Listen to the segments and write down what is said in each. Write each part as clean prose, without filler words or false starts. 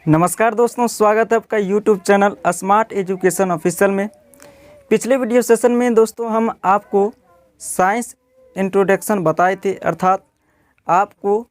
नमस्कार दोस्तों, स्वागत है आपका YouTube channel smart education official में। पिछले वीडियो सेशन में दोस्तों हम आपको साइंस इंट्रोडक्शन बताए थे, अर्थात आपको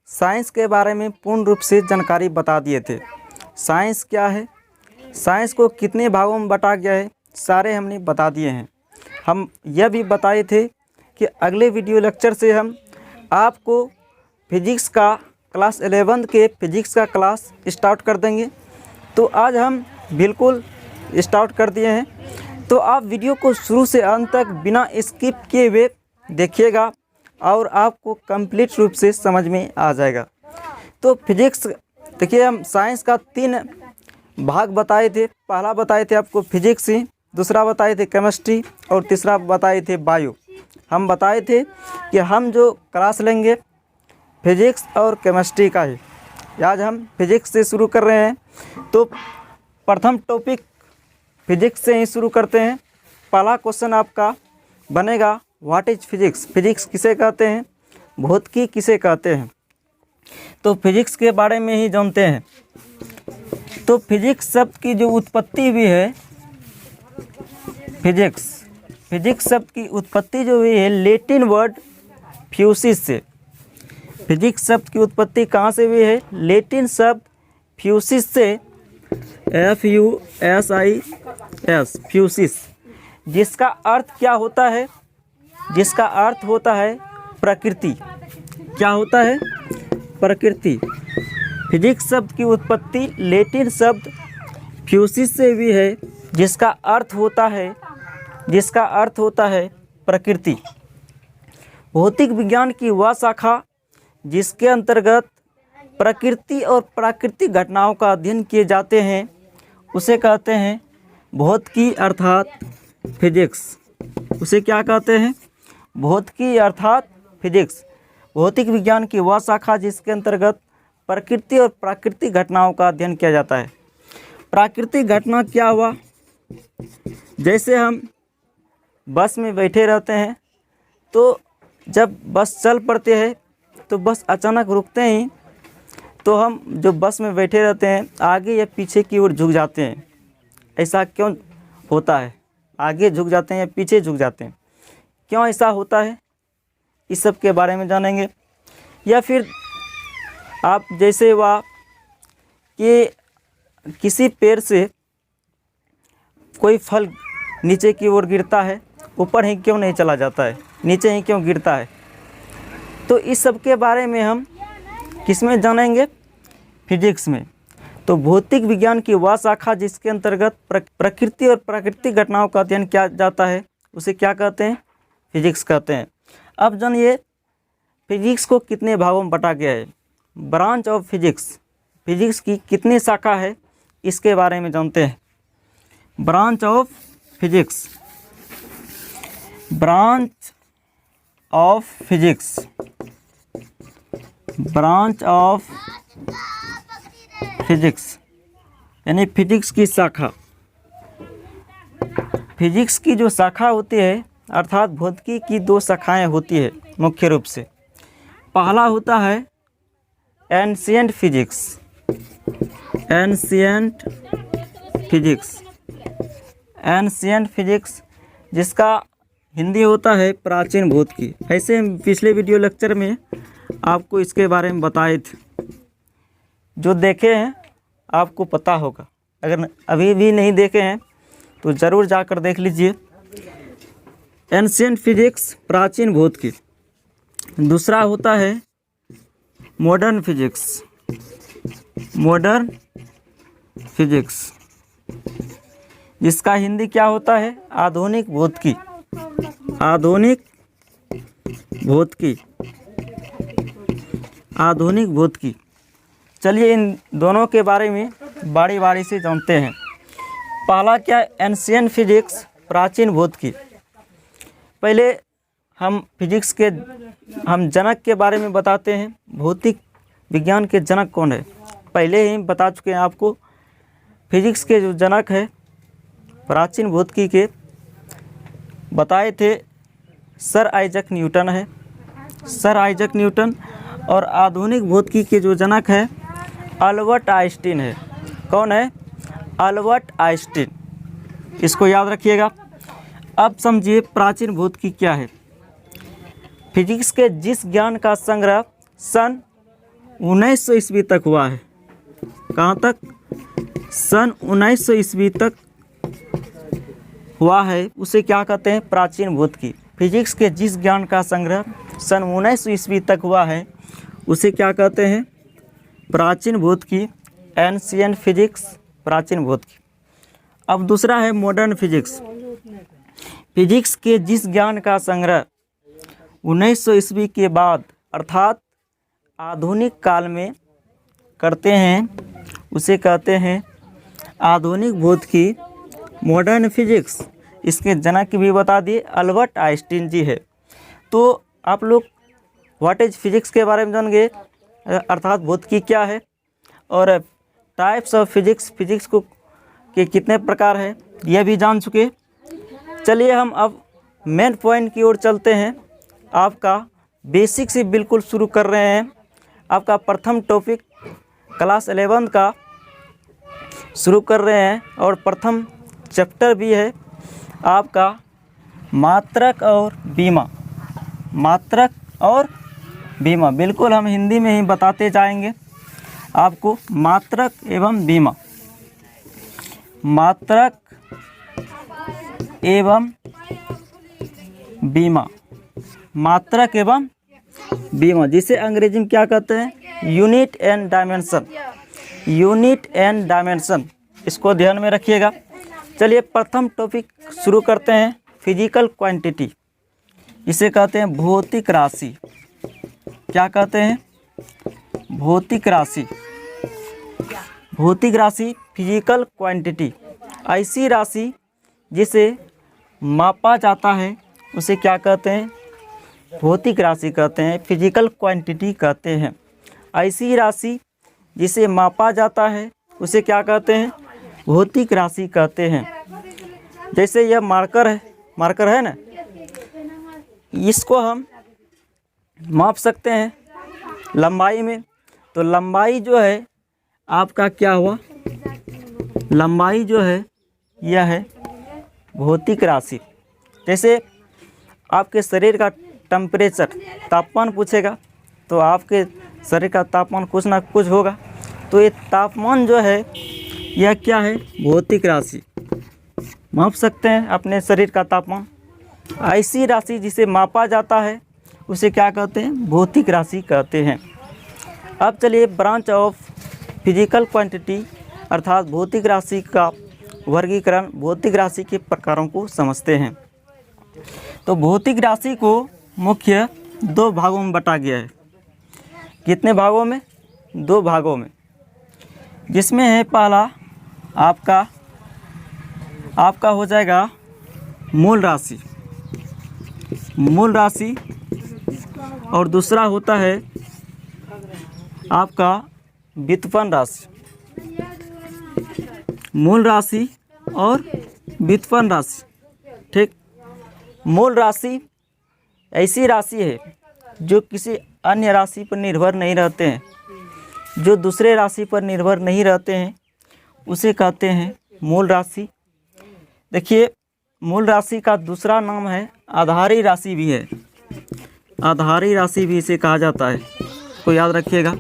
साइंस के बारे में पूर्ण रूप से जानकारी बता दिए थे। साइंस क्या है, साइंस को कितने भागों में बांटा गया है, सारे हमने बता दिए हैं। हम यह भी बताए थे कि अगले वीडियो लेक्चर से हम आपको फिजिक्स का क्लास 11 के फिजिक्स का क्लास स्टार्ट कर देंगे। तो आज हम बिल्कुल स्टार्ट कर दिए हैं। तो आप वीडियो को शुरू से अंत तक बिना स्किप किए हुए देखिएगा और आपको कंप्लीट रूप से समझ में आ जाएगा। तो फिजिक्स देखिए, हम साइंस का 3 भाग बताए थे। पहला बताए थे आपको फिजिक्स ही, दूसरा बताए थे केमिस्ट्री और तीसरा बताए थे बायो। हम बताए थे कि हम जो क्लास लेंगे फिजिक्स और केमिस्ट्री का ही। आज हम फिजिक्स से शुरू कर रहे हैं। तो प्रथम टॉपिक फिजिक्स से ही शुरू करते हैं। पहला क्वेश्चन आपका बनेगा, व्हाट इज फिजिक्स? फिजिक्स किसे कहते हैं, भौतिकी किसे कहते हैं? तो फिजिक्स के बारे में ही जानते हैं। तो फिजिक्स शब्द की जो उत्पत्ति हुई है, फिजिक्स शब्द की उत्पत्ति जो हुई है लैटिन वर्ड फ्यूसिस से। फिजिक्स शब्द की उत्पत्ति कहाँ से हुई है? लैटिन शब्द फ्यूसिस से, FUSIS, फ्यूसिस, जिसका अर्थ क्या होता है? जिसका अर्थ होता है प्रकृति। क्या होता है? प्रकृति। फिजिक्स शब्द की उत्पत्ति लैटिन शब्द फ्यूसिस से हुई है, जिसका अर्थ होता है प्रकृति। भौतिक विज्ञान की वह शाखा जिसके अंतर्गत प्रकृति और प्राकृतिक घटनाओं का अध्ययन किए जाते हैं, उसे कहते हैं भौतिकी अर्थात फिजिक्स। उसे क्या कहते हैं? भौतिकी अर्थात फिजिक्स। भौतिक विज्ञान की वह शाखा जिसके अंतर्गत प्रकृति और प्राकृतिक घटनाओं का अध्ययन किया जाता है। प्राकृतिक घटना क्या हुआ? जैसे हम बस में बैठे रहते हैं, तो जब बस चल पड़ते हैं तो बस अचानक रुकते ही तो हम जो बस में बैठे रहते हैं आगे या पीछे की ओर झुक जाते हैं। ऐसा क्यों होता है? आगे झुक जाते हैं या पीछे झुक जाते हैं, क्यों ऐसा होता है? इस सब के बारे में जानेंगे। या फिर आप जैसे हुआ कि किसी पेड़ से कोई फल नीचे की ओर गिरता है, ऊपर ही क्यों नहीं चला जाता है, नीचे ही क्यों गिरता है? तो इस सब के बारे में हम किस में जानेंगे? फिजिक्स में। तो भौतिक विज्ञान की वह शाखा जिसके अंतर्गत प्रकृति और प्राकृतिक घटनाओं का अध्ययन किया जाता है, उसे क्या कहते हैं? फिजिक्स कहते हैं। अब जानिए फिजिक्स को कितने भागों में बांटा गया है। ब्रांच ऑफ फिजिक्स, फिजिक्स की कितनी शाखा है, इसके बारे में जानते हैं। Branch of physics, branch of physics, branch of physics यानी फिजिक्स की शाखा। फिजिक्स की जो शाखा होती है, अर्थात भौतिकी की 2 शाखाएं होती है मुख्य रूप से। पहला होता है ancient physics, ancient physics, ancient physics, जिसका हिंदी होता है प्राचीन भौतिकी। ऐसे हम पिछले वीडियो लेक्चर में आपको इसके बारे में बताए थे, जो देखे हैं आपको पता होगा। अगर अभी भी नहीं देखे हैं तो ज़रूर जाकर देख लीजिए। एंशिएंट फिजिक्स, प्राचीन भौतिकी। दूसरा होता है मॉडर्न फिजिक्स, मॉडर्न फिजिक्स, जिसका हिंदी क्या होता है? आधुनिक भौतिकी, आधुनिक भौतिकी, आधुनिक भौतिकी। चलिए इन दोनों के बारे में बारी बारी से जानते हैं। पहला क्या? एंशिएंट फिजिक्स, प्राचीन भौतिकी। पहले हम फिजिक्स के जनक के बारे में बताते हैं। भौतिक विज्ञान के जनक कौन है? पहले ही बता चुके हैं आपको। फिजिक्स के जो जनक है प्राचीन भौतिकी के, बताए थे सर आइजैक न्यूटन है, सर आइजैक न्यूटन। और आधुनिक भौतिकी के जो जनक है अल्बर्ट आइंस्टीन है। कौन है? Albert Einstein. इसको याद रखिएगा। अब समझिए प्राचीन भौतिकी क्या है। फिजिक्स के जिस ज्ञान का संग्रह सन 1900 ईस्वी तक हुआ है, कहाँ तक? सन 1900 ईस्वी तक हुआ है, उसे क्या कहते हैं? प्राचीन भौतिकी। फिजिक्स के जिस ज्ञान का संग्रह सन 1900 ईस्वी तक हुआ है, उसे क्या कहते हैं? प्राचीन भौतिकी, एंशिएंट फिजिक्स, प्राचीन भौतिकी। अब दूसरा है मॉडर्न फिजिक्स। फिजिक्स के जिस ज्ञान का संग्रह 1900 ईस्वी के बाद अर्थात आधुनिक काल में करते हैं, उसे कहते हैं आधुनिक भौतिकी, मॉडर्न फिजिक्स। इसके जनक भी बता दिए, अल्बर्ट आइंस्टीन जी है। तो आप लोग व्हाट इज फिजिक्स के बारे में जान गए, अर्थात भौतिकी क्या है, और टाइप्स ऑफ फिजिक्स, फिजिक्स को के कितने प्रकार है, यह भी जान चुके। चलिए हम अब मेन पॉइंट की ओर चलते हैं। आपका बेसिक से बिल्कुल शुरू कर रहे हैं। आपका प्रथम टॉपिक क्लास 11 का शुरू कर रहे हैं, और प्रथम चैप्टर भी है आपका मात्रक और बीमा। मात्रक और बीमा, बिल्कुल हम हिंदी में ही बताते जाएंगे आपको। मात्रक एवं बीमा, मात्रक एवं बीमा, मात्रक एवं बीमा, जिसे अंग्रेजी में क्या कहते हैं? Unit and dimension, unit and dimension. इसको ध्यान में रखिएगा। चलिए प्रथम टॉपिक शुरू करते हैं, फिजिकल क्वांटिटी। इसे कहते हैं भौतिक राशि। क्या कहते हैं? भौतिक राशि। भौतिक राशि, फिजिकल क्वांटिटी, ऐसी राशि जिसे मापा जाता है उसे क्या कहते हैं? भौतिक राशि कहते हैं, फिजिकल क्वांटिटी कहते हैं। ऐसी राशि जिसे मापा जाता है उसे क्या कहते हैं? भौतिक राशि कहते हैं। जैसे यह मार्कर है, मार्कर है ना, इसको हम माप सकते हैं लंबाई में। तो लंबाई जो है आपका क्या हुआ? लंबाई जो है यह है भौतिक राशि। जैसे आपके शरीर का टेम्परेचर, तापमान पूछेगा तो आपके शरीर का तापमान कुछ ना कुछ होगा। तो ये तापमान जो है यह क्या है? भौतिक राशि। माप सकते हैं अपने शरीर का तापमान। ऐसी राशि जिसे मापा जाता है उसे क्या कहते हैं? भौतिक राशि कहते हैं। अब चलिए ब्रांच ऑफ फिजिकल क्वांटिटी अर्थात भौतिक राशि का वर्गीकरण, भौतिक राशि के प्रकारों को समझते हैं। तो भौतिक राशि को मुख्य 2 भागों में बांटा गया है। कितने भागों में? 2 भागों में, जिसमें है पहला आपका हो जाएगा मूल राशि, मूल राशि, और दूसरा होता है आपका व्युत्पन्न राशि। मूल राशि और व्युत्पन्न राशि, ठीक। मूल राशि ऐसी राशि है जो किसी अन्य राशि पर निर्भर नहीं रहते हैं, जो दूसरे राशि पर निर्भर नहीं रहते हैं, उसे कहते हैं मूल राशि। देखिए मूल राशि का दूसरा नाम है आधारी राशि भी है, आधारी राशि भी इसे कहा जाता है, तो याद रखिएगा।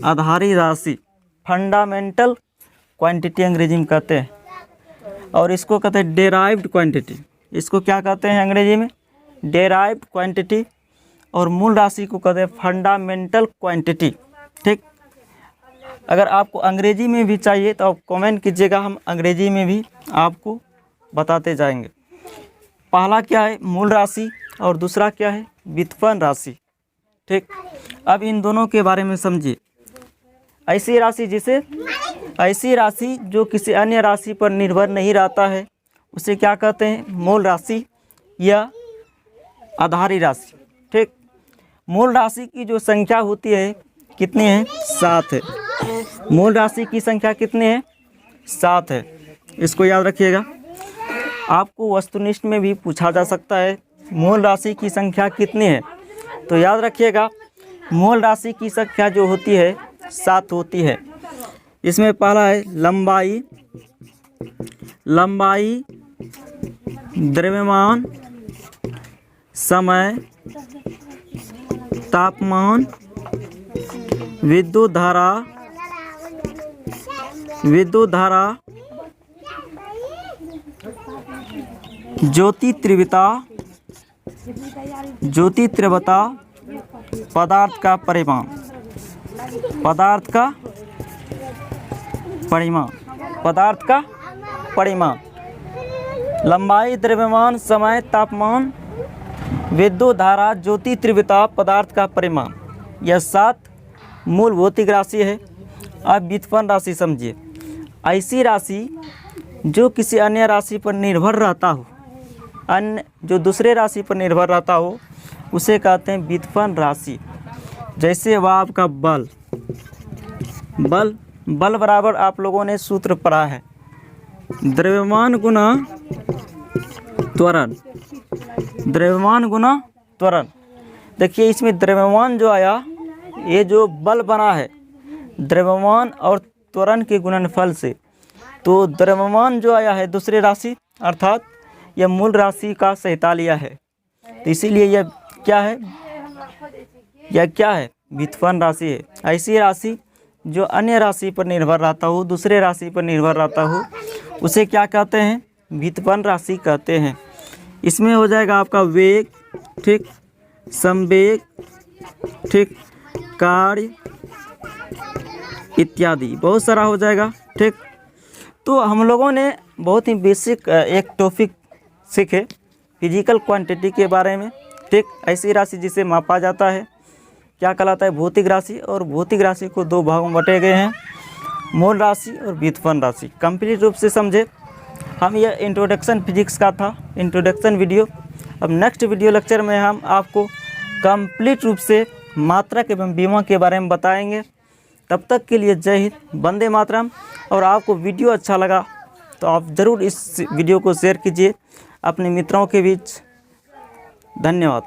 आधारी राशि फंडामेंटल क्वांटिटी अंग्रेजी में कहते हैं, और इसको कहते हैं डेराइव्ड क्वांटिटी। इसको क्या कहते हैं अंग्रेजी में? Derived quantity. और मूल राशि को कहते हैं फंडामेंटल क्वांटिटी, ठीक। अगर आपको अंग्रेजी में भी चाहिए तो आप कमेंट कीजिएगा, हम अंग्रेजी में भी आपको बताते जाएंगे। पहला क्या है? मूल राशि, और दूसरा क्या है? व्युत्पन्न राशि, ठीक। अब इन दोनों के बारे में समझिए। ऐसी राशि जिसे, ऐसी राशि जो किसी अन्य राशि पर निर्भर नहीं रहता है उसे क्या कहते हैं? मूल राशि या आधारी राशि, ठीक। मूल राशि की जो संख्या होती है कितनी है? 7 है। मूल राशि की संख्या कितनी है? 7 है। इसको याद रखिएगा। आपको वस्तुनिष्ठ में भी पूछा जा सकता है मूल राशि की संख्या कितनी है, तो याद रखिएगा मूल राशि की संख्या जो होती है 7 होती है। इसमें पहला है लंबाई, लंबाई, द्रव्यमान, समय, तापमान, विद्युत धारा, विद्युत धारा, ज्योति तीव्रता, ज्योति तीव्रता, पदार्थ का परिमाण, पदार्थ का परिमाण, पदार्थ का परिमाण, लंबाई, द्रव्यमान, समय, तापमान, विद्युत धारा, ज्योति तीव्रता, पदार्थ का परिमाण। यह 7 मूल भौतिक राशि है। अब व्युत्पन्न राशि समझिए। ऐसी राशि जो किसी अन्य राशि पर निर्भर रहता हो, अन्य जो दूसरे राशि पर निर्भर रहता हो, उसे कहते हैं व्युत्पन्न राशि। जैसे वह आपका बल, बल बल बराबर आप लोगों ने सूत्र पढ़ा है, द्रव्यमान गुना त्वरण, द्रव्यमान गुना त्वरण। देखिए इसमें द्रव्यमान जो आया, ये जो बल बना है द्रव्यमान और त्वरण के गुणनफल से, तो द्रव्यमान जो आया है दूसरे राशि, अर्थात यह मूल राशि का सहायता लिया है, तो इसीलिए यह क्या है, यह क्या है, व्युत्पन्न राशि है। ऐसी राशि जो अन्य राशि पर निर्भर रहता हो, दूसरे राशि पर निर्भर रहता हो, उसे क्या कहते हैं, व्युत्पन्न राशि कहते हैं। इसमें हो जाएगा आपका वेग, ठीक, संवेग, ठीक, कार्य इत्यादि, बहुत सारा हो जाएगा, ठीक। तो हम लोगों ने बहुत ही बेसिक एक टॉपिक सीखे फिजिकल क्वांटिटी के बारे में, ठीक। ऐसी राशि जिसे मापा जाता है क्या कहलाता है, भौतिक राशि। और भौतिक राशि को 2 भागों में बटे गए हैं, मूल राशि और व्युत्पन्न राशि। कंप्लीट रूप से समझे। हम यह इंट्रोडक्शन फिजिक्स का था, इंट्रोडक्शन वीडियो। अब नेक्स्ट वीडियो लेक्चर में हम आपको कंप्लीट रूप से मात्रक एवं विभव के बारे में बताएंगे। तब तक के लिए जय हिंद, वंदे मातरम। और आपको वीडियो अच्छा लगा तो आप ज़रूर इस वीडियो को शेयर कीजिए अपने मित्रों के बीच। धन्यवाद।